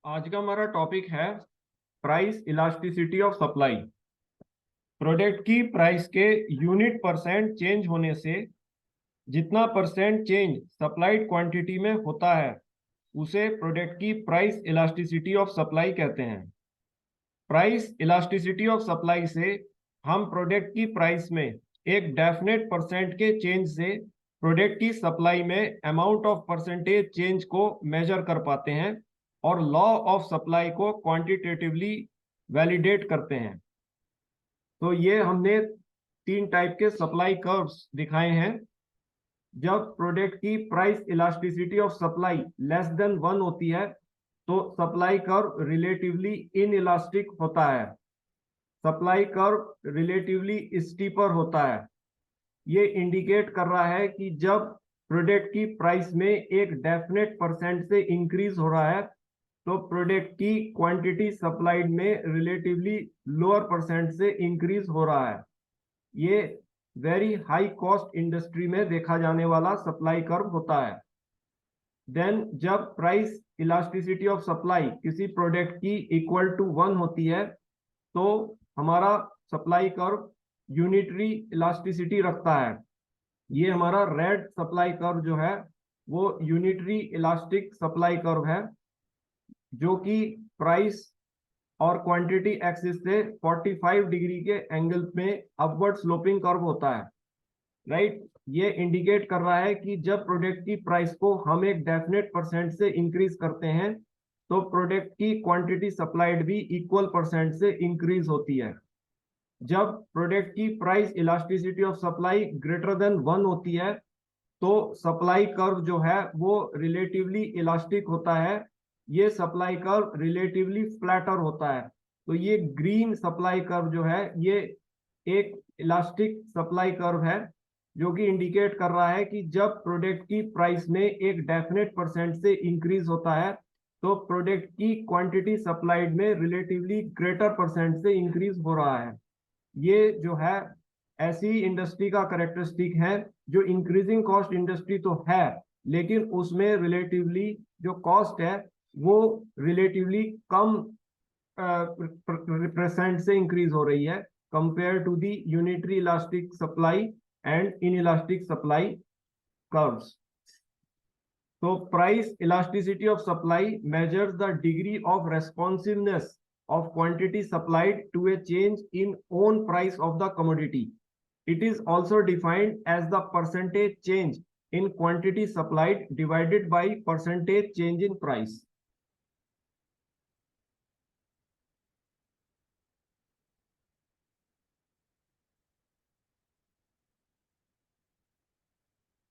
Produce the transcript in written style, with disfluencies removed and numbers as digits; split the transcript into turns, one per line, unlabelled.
आज का हमारा टॉपिक है price elasticity of supply. Product की प्राइस के यूनिट परसेंट चेंज होने से जितना परसेंट चेंज सप्लाइड क्वांटिटी में होता है उसे प्रोडक्ट की प्राइस इलास्टिसिटी ऑफ सप्लाई कहते हैं। प्राइस इलास्टिसिटी ऑफ सप्लाई से हम प्रोडक्ट की प्राइस में एक डेफिनेट परसेंट के चेंज से प्रोडक्ट की सप्लाई में अमाउंट ऑफ परसेंटेज चेंज को मेजर कर पाते हैं और लॉ ऑफ सप्लाई को क्वांटिटेटिवली वैलिडेट करते हैं। तो ये हमने तीन टाइप के सप्लाई कर्व्स दिखाए हैं। जब प्रोडक्ट की price elasticity of supply less than 1 होती है तो सप्लाई कर्व रिलेटिवली इनइलास्टिक होता है, सप्लाई कर्व रिलेटिवली स्टीपर होता है। ये इंडिकेट कर रहा है कि जब प्रोडक्ट की प्राइस में एक डेफिनेट परसेंट से इंक्रीज हो रहा है तो प्रोडक्ट की क्वांटिटी सप्लाइड में रिलेटिवली लोअर परसेंट से इंक्रीज हो रहा है। ये वेरी हाई कॉस्ट इंडस्ट्री में देखा जाने वाला सप्लाई कर्व होता है। देन जब प्राइस इलास्टिसिटी ऑफ सप्लाई किसी प्रोडक्ट की इक्वल टू 1 होती है तो हमारा सप्लाई कर्व यूनिटरी इलास्टिसिटी रखता है। ये हमारा रेड सप्लाई कर्व जो है वो यूनिटरी इलास्टिक सप्लाई कर्व है, जो कि प्राइस और क्वांटिटी एक्सिस से 45 डिग्री के एंगल में अपवर्ड स्लोपिंग कर्व होता है। राइट, ये इंडिकेट कर रहा है कि जब प्रोडक्ट की प्राइस को हम एक डेफिनेट परसेंट से इंक्रीज करते हैं तो प्रोडक्ट की क्वांटिटी सप्लाइड भी इक्वल परसेंट से इंक्रीज होती है। जब प्रोडक्ट की price elasticity of supply greater than 1 होती है तो सप्लाई कर्व जो है वो रिलेटिवली इलास्टिक होता है। ये सप्लाई कर्व रिलेटिवली फ्लैटर होता है। तो ये ग्रीन सप्लाई कर्व जो है ये एक इलास्टिक सप्लाई कर्व है, जो कि इंडिकेट कर रहा है कि जब प्रोडक्ट की प्राइस में एक डेफिनेट परसेंट से इंक्रीज होता है तो प्रोडक्ट की क्वांटिटी सप्लाइड में रिलेटिवली ग्रेटर परसेंट से इंक्रीज हो रहा है। ये जो है ऐसी इंडस्ट्री का करेक्टरिस्टिक है जो इंक्रीजिंग कॉस्ट इंडस्ट्री तो है, लेकिन उसमें रिलेटिवली जो कॉस्ट है वो रिलेटिवली कम परसेंट से इंक्रीज हो रही है compare to the unitary elastic supply and inelastic supply curves. तो price elasticity of supply measures the degree of responsiveness of quantity supplied to a change in own price of the commodity. It is also defined as the percentage change in quantity supplied divided by percentage change in price.